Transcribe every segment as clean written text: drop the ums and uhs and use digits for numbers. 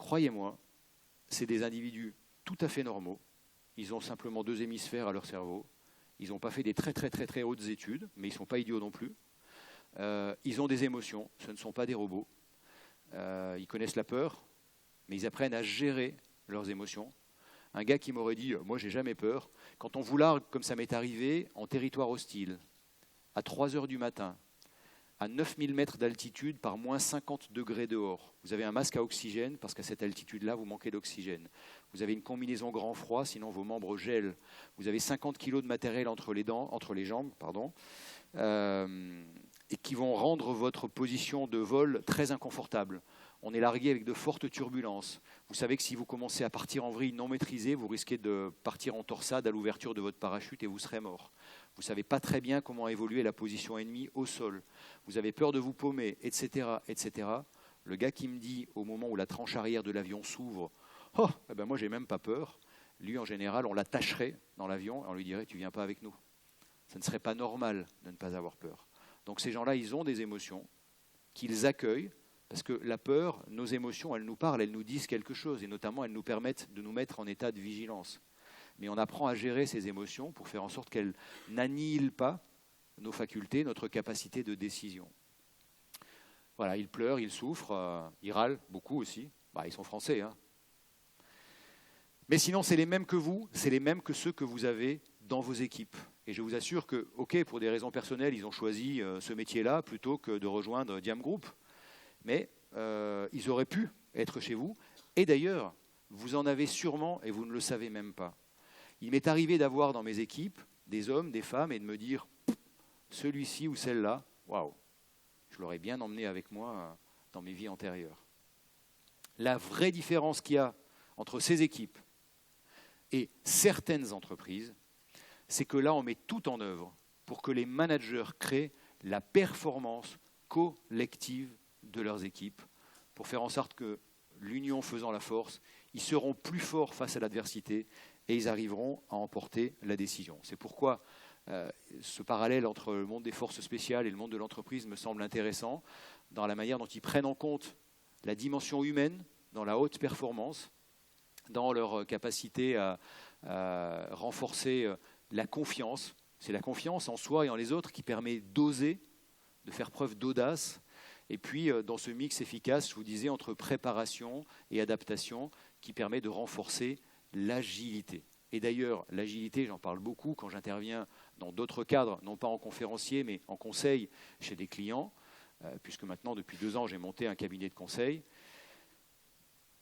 croyez-moi, c'est des individus tout à fait normaux. Ils ont simplement 2 hémisphères à leur cerveau. Ils n'ont pas fait des très très très très hautes études, mais ils ne sont pas idiots non plus. Ils ont des émotions, ce ne sont pas des robots. Ils connaissent la peur, mais ils apprennent à gérer leurs émotions. Un gars qui m'aurait dit « moi j'ai jamais peur », quand on vous largue, comme ça m'est arrivé, en territoire hostile, à 3 heures du matin, à 9000 mètres d'altitude, par moins 50 degrés dehors. Vous avez un masque à oxygène, parce qu'à cette altitude-là, vous manquez d'oxygène. Vous avez une combinaison grand froid, sinon vos membres gèlent. Vous avez 50 kilos de matériel entre les jambes, et qui vont rendre votre position de vol très inconfortable. On est largué avec de fortes turbulences. Vous savez que si vous commencez à partir en vrille non maîtrisée, vous risquez de partir en torsade à l'ouverture de votre parachute et vous serez mort. Vous ne savez pas très bien comment évoluer la position ennemie au sol. Vous avez peur de vous paumer, etc., etc. Le gars qui me dit, au moment où la tranche arrière de l'avion s'ouvre, « Oh, eh ben moi, j'ai même pas peur », lui, en général, on l'attacherait dans l'avion et on lui dirait « Tu viens pas avec nous ». Ça ne serait pas normal de ne pas avoir peur. Donc ces gens-là, ils ont des émotions qu'ils accueillent, parce que la peur, nos émotions, elles nous parlent, elles nous disent quelque chose, et notamment elles nous permettent de nous mettre en état de vigilance. Mais on apprend à gérer ces émotions pour faire en sorte qu'elles n'annihilent pas nos facultés, notre capacité de décision. Voilà, ils pleurent, ils souffrent, ils râlent beaucoup aussi. Ils sont français, hein. Mais sinon, c'est les mêmes que vous, c'est les mêmes que ceux que vous avez dans vos équipes. Et je vous assure que, ok, pour des raisons personnelles, ils ont choisi ce métier-là plutôt que de rejoindre Diam Group. Mais ils auraient pu être chez vous. Et d'ailleurs, vous en avez sûrement et vous ne le savez même pas. Il m'est arrivé d'avoir dans mes équipes des hommes, des femmes, et de me dire « celui-ci ou celle-là, waouh, je l'aurais bien emmené avec moi dans mes vies antérieures ». La vraie différence qu'il y a entre ces équipes et certaines entreprises, c'est que là, on met tout en œuvre pour que les managers créent la performance collective de leurs équipes, pour faire en sorte que, l'union faisant la force, ils seront plus forts face à l'adversité et ils arriveront à emporter la décision. C'est pourquoi ce parallèle entre le monde des forces spéciales et le monde de l'entreprise me semble intéressant, dans la manière dont ils prennent en compte la dimension humaine dans la haute performance, dans leur capacité à renforcer la confiance. C'est la confiance en soi et en les autres qui permet d'oser, de faire preuve d'audace. Et puis, dans ce mix efficace, je vous disais, entre préparation et adaptation, qui permet de renforcer l'agilité. Et d'ailleurs, l'agilité, j'en parle beaucoup quand j'interviens dans d'autres cadres, non pas en conférencier, mais en conseil chez des clients, puisque maintenant, depuis 2 ans, j'ai monté un cabinet de conseil.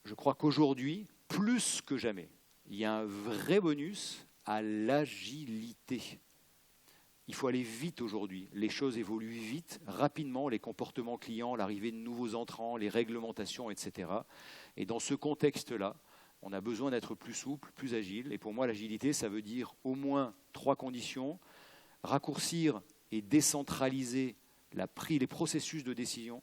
Je crois qu'aujourd'hui, plus que jamais, il y a un vrai bonus à l'agilité. Il faut aller vite aujourd'hui. Les choses évoluent vite, rapidement, les comportements clients, l'arrivée de nouveaux entrants, les réglementations, etc. Et dans ce contexte-là, on a besoin d'être plus souple, plus agile. Et pour moi, l'agilité, ça veut dire au moins 3 conditions. Raccourcir et décentraliser les processus de décision.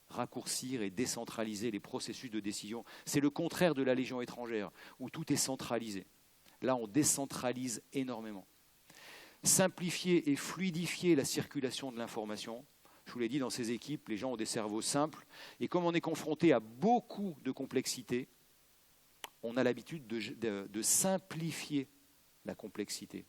Raccourcir et décentraliser les processus de décision. C'est le contraire de la Légion étrangère, où tout est centralisé. Là, on décentralise énormément. Simplifier et fluidifier la circulation de l'information. Je vous l'ai dit, dans ces équipes, les gens ont des cerveaux simples. Et comme on est confronté à beaucoup de complexité, on a l'habitude de simplifier la complexité.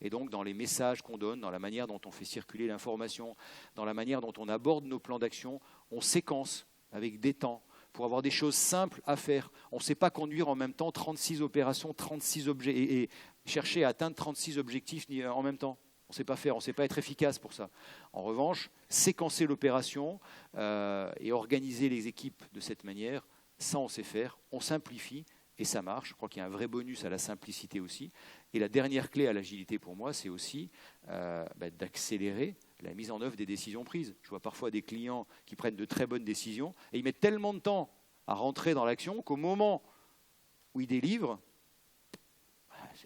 Et donc, dans les messages qu'on donne, dans la manière dont on fait circuler l'information, dans la manière dont on aborde nos plans d'action, on séquence avec des temps pour avoir des choses simples à faire. On ne sait pas conduire en même temps 36 opérations, 36 objets et chercher à atteindre 36 objectifs en même temps. On ne sait pas faire, on ne sait pas être efficace pour ça. En revanche, séquencer l'opération et organiser les équipes de cette manière, ça on sait faire, on simplifie et ça marche. Je crois qu'il y a un vrai bonus à la simplicité aussi. Et la dernière clé à l'agilité pour moi, c'est aussi d'accélérer la mise en œuvre des décisions prises. Je vois parfois des clients qui prennent de très bonnes décisions et ils mettent tellement de temps à rentrer dans l'action qu'au moment où ils délivrent,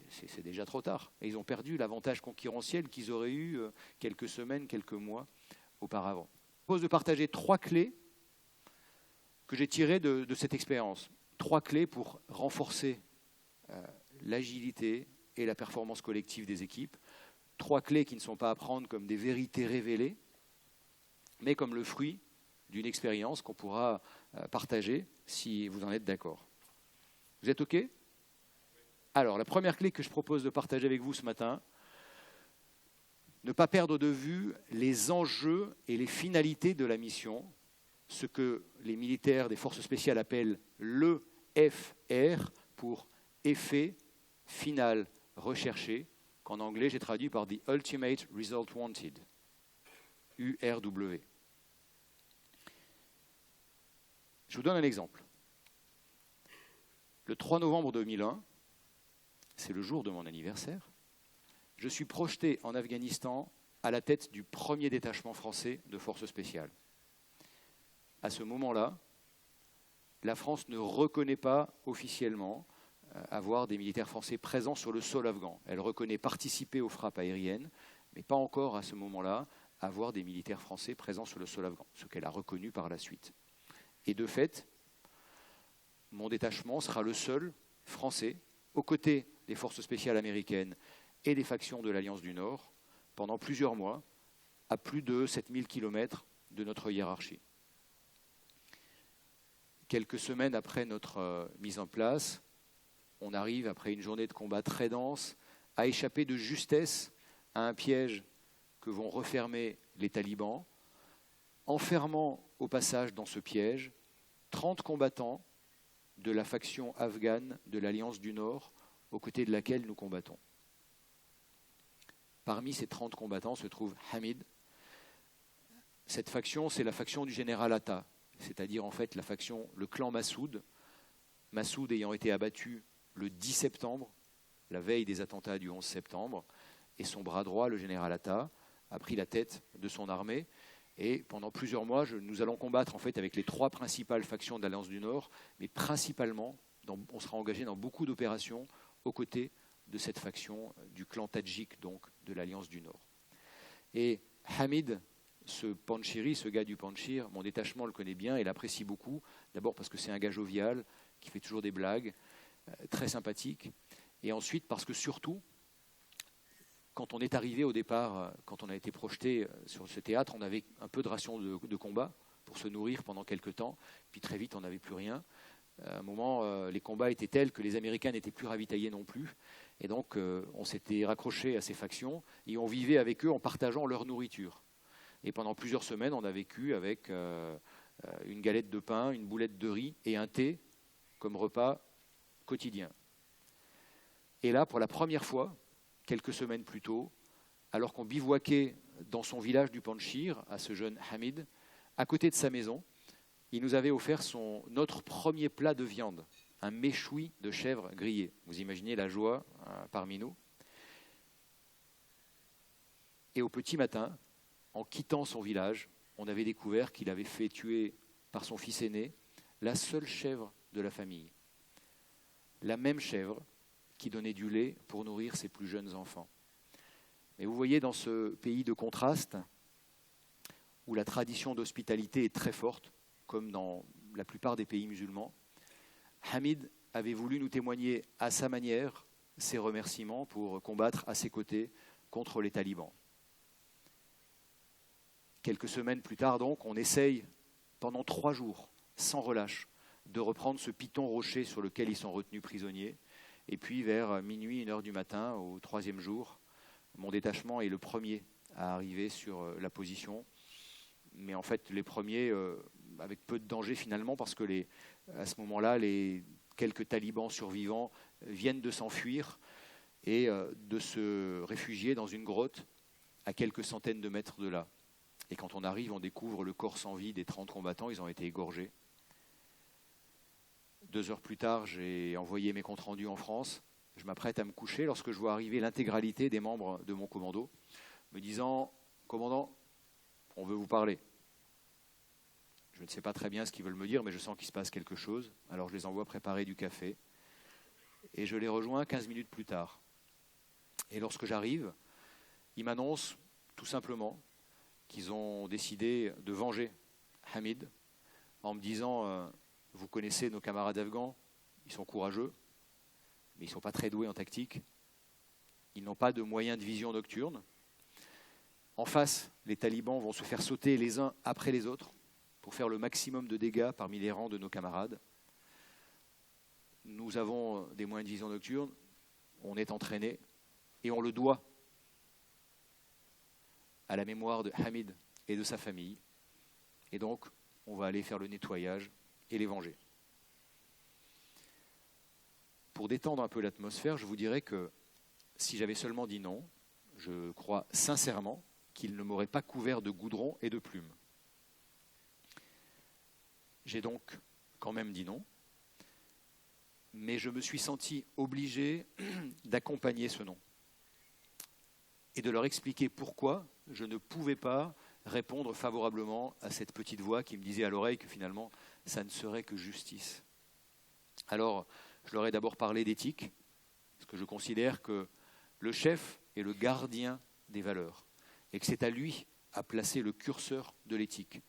c'est déjà trop tard. Et ils ont perdu l'avantage concurrentiel qu'ils auraient eu quelques semaines, quelques mois auparavant. Je propose de partager 3 clés que j'ai tirées de cette expérience. 3 clés pour renforcer l'agilité et la performance collective des équipes. 3 clés qui ne sont pas à prendre comme des vérités révélées, mais comme le fruit d'une expérience qu'on pourra partager si vous en êtes d'accord. Vous êtes OK? Alors, la première clé que je propose de partager avec vous ce matin, ne pas perdre de vue les enjeux et les finalités de la mission, ce que les militaires des forces spéciales appellent l'EFR, pour effet final recherché, qu'en anglais j'ai traduit par The Ultimate Result Wanted, URW. Je vous donne un exemple. Le 3 novembre 2001, c'est le jour de mon anniversaire, je suis projeté en Afghanistan à la tête du premier détachement français de forces spéciales. À ce moment-là, la France ne reconnaît pas officiellement avoir des militaires français présents sur le sol afghan. Elle reconnaît participer aux frappes aériennes, mais pas encore à ce moment-là avoir des militaires français présents sur le sol afghan, ce qu'elle a reconnu par la suite. Et de fait, mon détachement sera le seul français, aux côtés des forces spéciales américaines et des factions de l'Alliance du Nord, pendant plusieurs mois, à plus de 7000 km de notre hiérarchie. Quelques semaines après notre mise en place, on arrive, après une journée de combat très dense, à échapper de justesse à un piège que vont refermer les talibans, enfermant au passage dans ce piège 30 combattants de la faction afghane de l'Alliance du Nord, aux côtés de laquelle nous combattons. Parmi ces 30 combattants se trouve Hamid. Cette faction, c'est la faction du général Atta, c'est-à-dire en fait le clan Massoud. Massoud ayant été abattu le 10 septembre, la veille des attentats du 11 septembre, et son bras droit, le général Atta, a pris la tête de son armée. Et pendant plusieurs mois, nous allons combattre en fait avec les 3 principales factions de l'Alliance du Nord, mais principalement, on sera engagé dans beaucoup d'opérations aux côtés de cette faction du clan tadjik, donc de l'Alliance du Nord. Et Hamid, ce Panchiri, ce gars du Panchir, mon détachement le connaît bien et l'apprécie beaucoup, d'abord parce que c'est un gars jovial, qui fait toujours des blagues, très sympathique, et ensuite parce que surtout, quand on est arrivé au départ, quand on a été projeté sur ce théâtre, on avait un peu de ration de combat pour se nourrir pendant quelques temps, puis très vite on n'avait plus rien. À un moment, les combats étaient tels que les Américains n'étaient plus ravitaillés non plus, et donc on s'était raccroché à ces factions, et on vivait avec eux en partageant leur nourriture. Et pendant plusieurs semaines, on a vécu avec une galette de pain, une boulette de riz et un thé comme repas quotidien. Et là, pour la première fois, quelques semaines plus tôt, alors qu'on bivouaquait dans son village du Panchir, à ce jeune Hamid, à côté de sa maison, il nous avait offert notre premier plat de viande, un méchoui de chèvre grillé. Vous imaginez la joie parmi nous. Et au petit matin, en quittant son village, on avait découvert qu'il avait fait tuer par son fils aîné la seule chèvre de la famille. La même chèvre qui donnait du lait pour nourrir ses plus jeunes enfants. Mais vous voyez, dans ce pays de contraste, où la tradition d'hospitalité est très forte, comme dans la plupart des pays musulmans, Hamid avait voulu nous témoigner à sa manière ses remerciements pour combattre à ses côtés contre les talibans. Quelques semaines plus tard, donc, on essaye pendant 3 jours, sans relâche, de reprendre ce piton rocher sur lequel ils sont retenus prisonniers. Et puis, vers minuit, 1h du matin, au 3e jour, mon détachement est le premier à arriver sur la position. Mais en fait, les premiers, avec peu de danger finalement, parce que à ce moment-là, les quelques talibans survivants viennent de s'enfuir et de se réfugier dans une grotte à quelques centaines de mètres de là. Et quand on arrive, on découvre le corps sans vie des 30 combattants, ils ont été égorgés. 2 heures plus tard, j'ai envoyé mes comptes rendus en France. Je m'apprête à me coucher lorsque je vois arriver l'intégralité des membres de mon commando, me disant « Commandant, on veut vous parler ». Je ne sais pas très bien ce qu'ils veulent me dire, mais je sens qu'il se passe quelque chose. Alors je les envoie préparer du café. Et je les rejoins 15 minutes plus tard. Et lorsque j'arrive, ils m'annoncent tout simplement qu'ils ont décidé de venger Hamid en me disant vous connaissez nos camarades afghans, ils sont courageux, mais ils ne sont pas très doués en tactique. Ils n'ont pas de moyens de vision nocturne. En face, les talibans vont se faire sauter les uns après les autres. pour faire le maximum de dégâts parmi les rangs de nos camarades. Nous avons des moyens de vision nocturne, on est entraîné et on le doit à la mémoire de Hamid et de sa famille. Et donc, on va aller faire le nettoyage et les venger. Pour détendre un peu l'atmosphère, je vous dirais que si j'avais seulement dit non, je crois sincèrement qu'il ne m'aurait pas couvert de goudron et de plumes. J'ai donc quand même dit non, mais je me suis senti obligé d'accompagner ce non et de leur expliquer pourquoi je ne pouvais pas répondre favorablement à cette petite voix qui me disait à l'oreille que finalement, ça ne serait que justice. Alors, je leur ai d'abord parlé d'éthique, parce que je considère que le chef est le gardien des valeurs, et que c'est à lui à placer le curseur de l'éthique.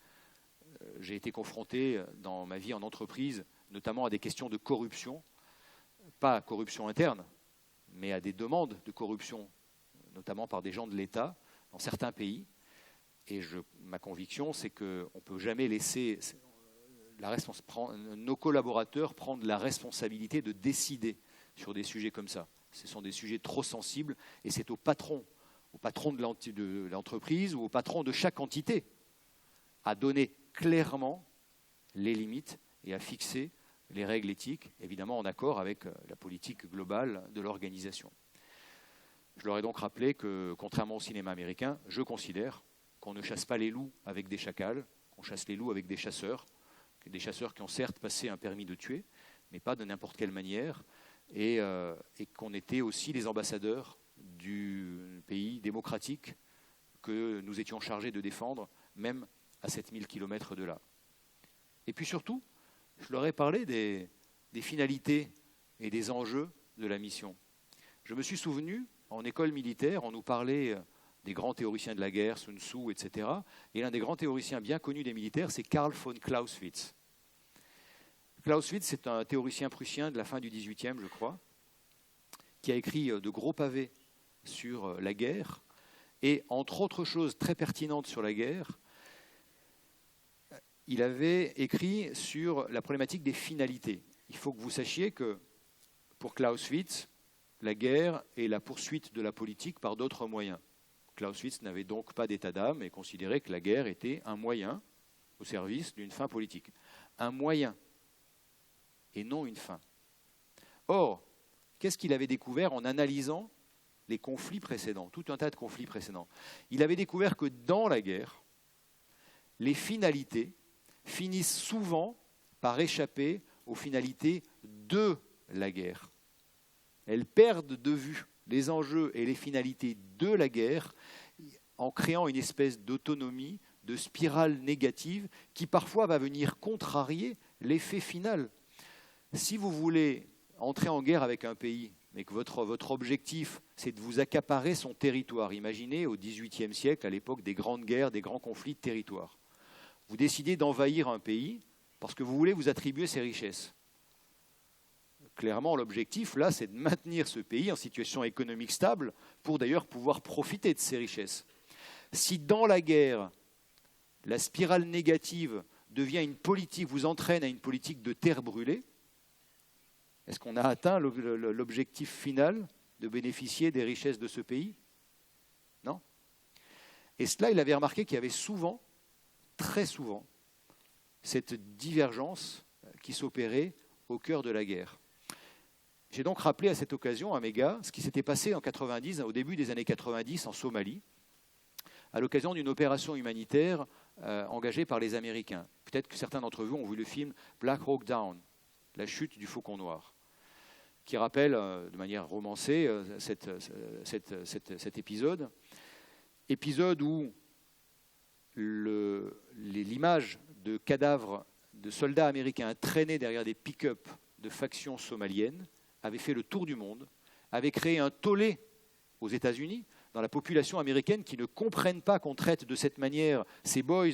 J'ai été confronté dans ma vie en entreprise, notamment à des questions de corruption, pas corruption interne, mais à des demandes de corruption, notamment par des gens de l'État, dans certains pays. Et ma conviction, c'est qu'on ne peut jamais laisser nos collaborateurs prendre la responsabilité de décider sur des sujets comme ça. Ce sont des sujets trop sensibles et c'est au patron de l'entreprise ou au patron de chaque entité à donner clairement les limites et à fixer les règles éthiques, évidemment en accord avec la politique globale de l'organisation. Je leur ai donc rappelé que, contrairement au cinéma américain, je considère qu'on ne chasse pas les loups avec des chacals, qu'on chasse les loups avec des chasseurs qui ont certes passé un permis de tuer, mais pas de n'importe quelle manière, et qu'on était aussi les ambassadeurs du pays démocratique que nous étions chargés de défendre, même à 7000 km de là. Et puis surtout, je leur ai parlé des finalités et des enjeux de la mission. Je me suis souvenu, en école militaire, on nous parlait des grands théoriciens de la guerre, Sun Tzu, etc. Et l'un des grands théoriciens bien connus des militaires, c'est Karl von Clausewitz. Clausewitz, c'est un théoricien prussien de la fin du XVIIIe, je crois, qui a écrit de gros pavés sur la guerre. Et entre autres choses très pertinentes sur la guerre, il avait écrit sur la problématique des finalités. Il faut que vous sachiez que pour Clausewitz, la guerre est la poursuite de la politique par d'autres moyens. Clausewitz n'avait donc pas d'état d'âme et considérait que la guerre était un moyen au service d'une fin politique. Un moyen et non une fin. Or, qu'est-ce qu'il avait découvert en analysant les conflits précédents, tout un tas de conflits précédents? Il avait découvert que dans la guerre, les finalités finissent souvent par échapper aux finalités de la guerre. Elles perdent de vue les enjeux et les finalités de la guerre en créant une espèce d'autonomie, de spirale négative qui parfois va venir contrarier l'effet final. Si vous voulez entrer en guerre avec un pays, mais que votre objectif, c'est de vous accaparer son territoire, imaginez au XVIIIe siècle, à l'époque des grandes guerres, des grands conflits de territoire. Vous décidez d'envahir un pays parce que vous voulez vous attribuer ses richesses. Clairement, l'objectif, là, c'est de maintenir ce pays en situation économique stable pour d'ailleurs pouvoir profiter de ses richesses. Si dans la guerre, la spirale négative devient une politique, vous entraîne à une politique de terre brûlée, est-ce qu'on a atteint l'objectif final de bénéficier des richesses de ce pays? Non. Et cela, il avait remarqué qu'il y avait souvent, très souvent, cette divergence qui s'opérait au cœur de la guerre. J'ai donc rappelé à cette occasion à mes gars ce qui s'était passé en 90, au début des années 90 en Somalie, à l'occasion d'une opération humanitaire engagée par les Américains. Peut-être que certains d'entre vous ont vu le film Black Hawk Down, la chute du Faucon Noir, qui rappelle de manière romancée cet épisode. Épisode où l'image de cadavres de soldats américains traînés derrière des pick-up de factions somaliennes avait fait le tour du monde, avait créé un tollé aux États-Unis, dans la population américaine qui ne comprennent pas qu'on traite de cette manière ces boys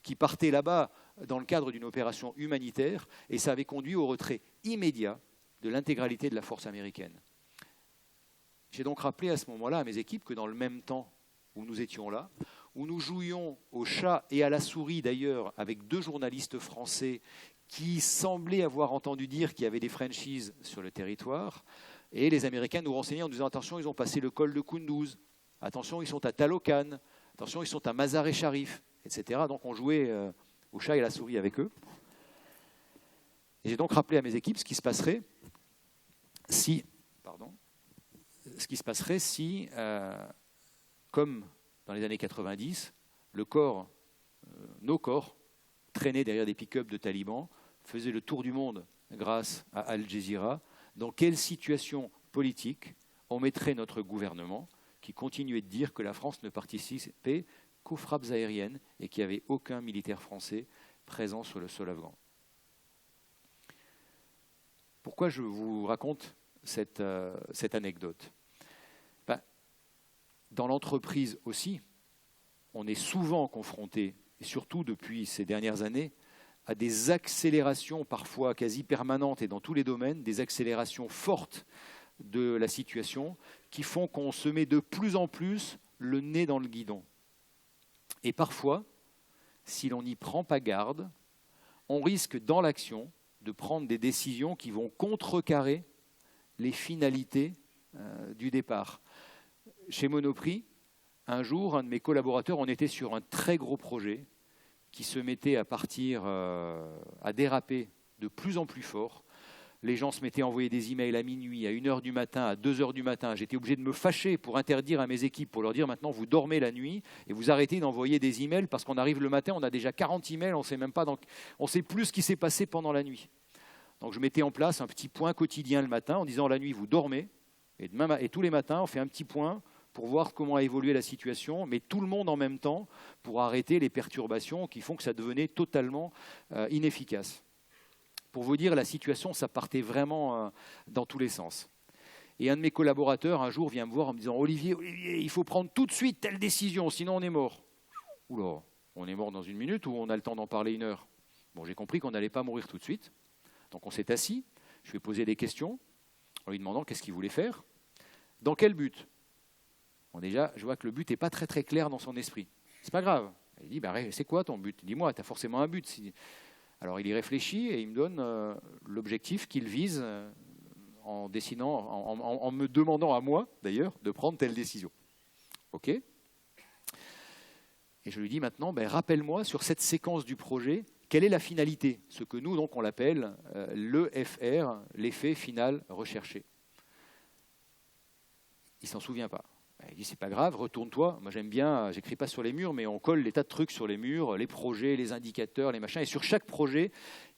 qui partaient là-bas dans le cadre d'une opération humanitaire, et ça avait conduit au retrait immédiat de l'intégralité de la force américaine. J'ai donc rappelé à ce moment-là à mes équipes que dans le même temps où nous étions là, où nous jouions au chat et à la souris d'ailleurs avec 2 journalistes français qui semblaient avoir entendu dire qu'il y avait des franchises sur le territoire. Et les Américains nous renseignaient en disant attention, ils ont passé le col de Kunduz, attention, ils sont à Taloqan, attention, ils sont à Mazar-e-Sharif, etc. Donc on jouait au chat et à la souris avec eux. Et j'ai donc rappelé à mes équipes ce qui se passerait si, comme dans les années 90, nos corps traînaient derrière des pick-up de talibans, faisaient le tour du monde grâce à Al Jazeera. Dans quelle situation politique on mettrait notre gouvernement qui continuait de dire que la France ne participait qu'aux frappes aériennes et qu'il n'y avait aucun militaire français présent sur le sol afghan? Pourquoi je vous raconte cette anecdote? Dans l'entreprise aussi, on est souvent confronté, et surtout depuis ces dernières années, à des accélérations parfois quasi permanentes et dans tous les domaines, des accélérations fortes de la situation qui font qu'on se met de plus en plus le nez dans le guidon. Et parfois, si l'on n'y prend pas garde, on risque dans l'action de prendre des décisions qui vont contrecarrer les finalités du départ. Chez Monoprix, un jour, un de mes collaborateurs, on était sur un très gros projet qui se mettait à partir, à déraper de plus en plus fort. Les gens se mettaient à envoyer des emails à minuit, à 1h du matin, à 2h du matin. J'étais obligé de me fâcher pour interdire à mes équipes, pour leur dire maintenant vous dormez la nuit et vous arrêtez d'envoyer des emails parce qu'on arrive le matin, on a déjà 40 emails, on ne sait plus ce qui s'est passé pendant la nuit. Donc je mettais en place un petit point quotidien le matin en disant la nuit vous dormez et tous les matins on fait un petit point pour voir comment a évolué la situation, mais tout le monde en même temps pour arrêter les perturbations qui font que ça devenait totalement inefficace. Pour vous dire, la situation, ça partait vraiment dans tous les sens. Et un de mes collaborateurs, un jour, vient me voir en me disant « Olivier, il faut prendre tout de suite telle décision, sinon on est mort. » Oula, on est mort dans 1 minute ou on a le temps d'en parler 1 heure? Bon, j'ai compris qu'on n'allait pas mourir tout de suite. Donc on s'est assis, je lui ai posé des questions en lui demandant qu'est-ce qu'il voulait faire. Dans quel but? Bon, déjà, je vois que le but n'est pas très très clair dans son esprit. C'est pas grave. Il dit c'est quoi ton but? Dis-moi, tu as forcément un but. Alors il y réfléchit et il me donne l'objectif qu'il vise en me demandant à moi, d'ailleurs, de prendre telle décision. OK? Et je lui dis maintenant, rappelle-moi sur cette séquence du projet, quelle est la finalité? Ce que nous, donc, on l'appelle l'EFR, l'effet final recherché. Il ne s'en souvient pas. Il dit, c'est pas grave, retourne-toi. Moi, j'aime bien, j'écris pas sur les murs, mais on colle des tas de trucs sur les murs, les projets, les indicateurs, les machins. Et sur chaque projet,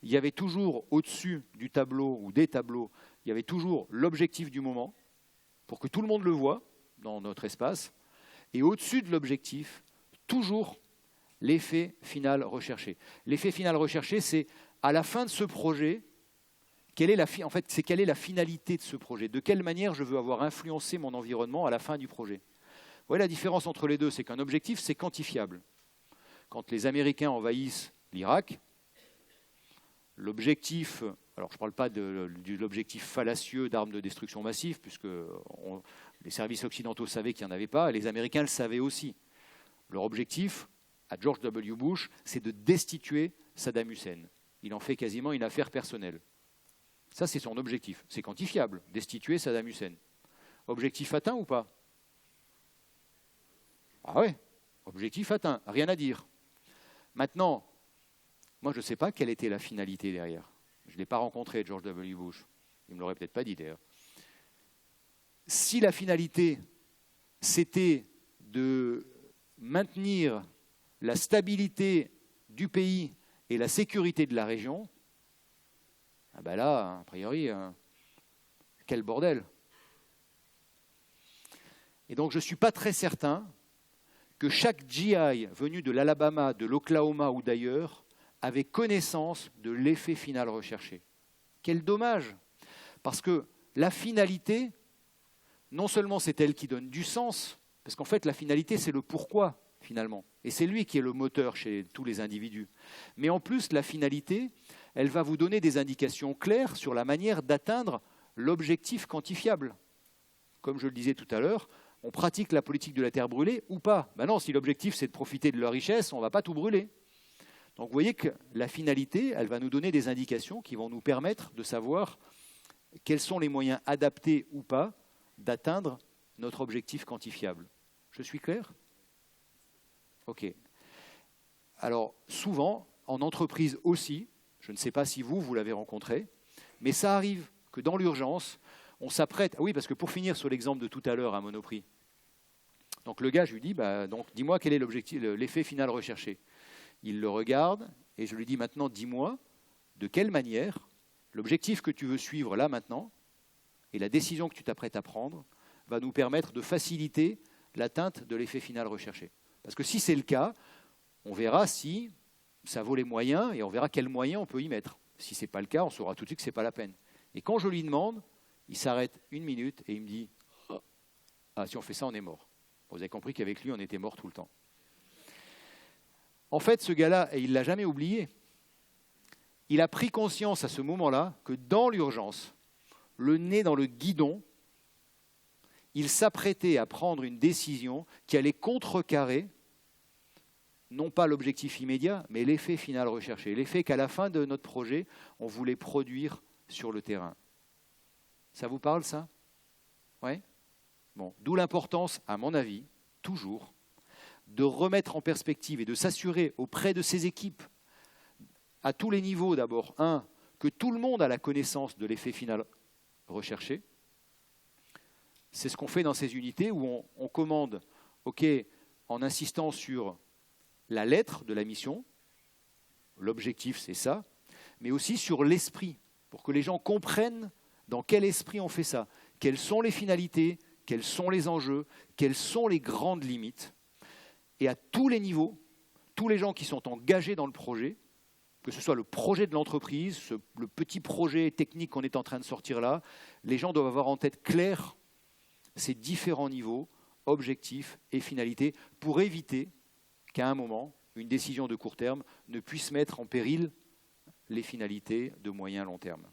il y avait toujours au-dessus du tableau ou des tableaux, il y avait toujours l'objectif du moment, pour que tout le monde le voit dans notre espace. Et au-dessus de l'objectif, toujours l'effet final recherché. L'effet final recherché, c'est à la fin de ce projet, quelle est la finalité de ce projet? De quelle manière je veux avoir influencé mon environnement à la fin du projet? Vous voyez la différence entre les deux, c'est qu'un objectif, c'est quantifiable. Quand les Américains envahissent l'Irak, l'objectif, alors je ne parle pas de l'objectif fallacieux d'armes de destruction massive, puisque les services occidentaux savaient qu'il n'y en avait pas, et les Américains le savaient aussi. Leur objectif, à George W. Bush, c'est de destituer Saddam Hussein. Il en fait quasiment une affaire personnelle. Ça, c'est son objectif. C'est quantifiable, destituer Saddam Hussein. Objectif atteint ou pas? Ah ouais, objectif atteint, rien à dire. Maintenant, moi, je ne sais pas quelle était la finalité derrière. Je ne l'ai pas rencontré, George W. Bush. Il ne me l'aurait peut-être pas dit, d'ailleurs. Si la finalité, c'était de maintenir la stabilité du pays et la sécurité de la région, là, a priori, quel bordel. Et donc, je ne suis pas très certain que chaque GI venu de l'Alabama, de l'Oklahoma ou d'ailleurs avait connaissance de l'effet final recherché. Quel dommage, parce que la finalité, non seulement c'est elle qui donne du sens, parce qu'en fait, la finalité, c'est le pourquoi, finalement. Et c'est lui qui est le moteur chez tous les individus. Mais en plus, la finalité, elle va vous donner des indications claires sur la manière d'atteindre l'objectif quantifiable. Comme je le disais tout à l'heure, on pratique la politique de la terre brûlée ou pas? Ben non, si l'objectif c'est de profiter de leur richesse, on ne va pas tout brûler. Donc vous voyez que la finalité, elle va nous donner des indications qui vont nous permettre de savoir quels sont les moyens adaptés ou pas d'atteindre notre objectif quantifiable. Je suis clair? Ok. Alors souvent, en entreprise aussi, je ne sais pas si vous l'avez rencontré, mais ça arrive que dans l'urgence, on s'apprête... Ah oui, parce que pour finir sur l'exemple de tout à l'heure à Monoprix, donc le gars, je lui dis, donc dis-moi quel est l'objectif, l'effet final recherché. Il le regarde et je lui dis maintenant, dis-moi de quelle manière l'objectif que tu veux suivre là maintenant et la décision que tu t'apprêtes à prendre va nous permettre de faciliter l'atteinte de l'effet final recherché. Parce que si c'est le cas, on verra si ça vaut les moyens et on verra quels moyens on peut y mettre. Si ce n'est pas le cas, on saura tout de suite que ce n'est pas la peine. Et quand je lui demande, il s'arrête 1 minute et il me dit « Ah, si on fait ça, on est mort. » Vous avez compris qu'avec lui, on était mort tout le temps. En fait, ce gars-là, et il ne l'a jamais oublié, il a pris conscience à ce moment-là que dans l'urgence, le nez dans le guidon, il s'apprêtait à prendre une décision qui allait contrecarrer non pas l'objectif immédiat, mais l'effet final recherché. L'effet qu'à la fin de notre projet, on voulait produire sur le terrain. Ça vous parle, ça? Oui? Bon, d'où l'importance, à mon avis, toujours, de remettre en perspective et de s'assurer auprès de ses équipes, à tous les niveaux d'abord, que tout le monde a la connaissance de l'effet final recherché. C'est ce qu'on fait dans ces unités où on commande, en insistant sur la lettre de la mission, l'objectif c'est ça, mais aussi sur l'esprit, pour que les gens comprennent dans quel esprit on fait ça, quelles sont les finalités, quels sont les enjeux, quelles sont les grandes limites. Et à tous les niveaux, tous les gens qui sont engagés dans le projet, que ce soit le projet de l'entreprise, le petit projet technique qu'on est en train de sortir là, les gens doivent avoir en tête clair ces différents niveaux, objectifs et finalités, pour éviter qu'à un moment, une décision de court terme ne puisse mettre en péril les finalités de moyen long terme.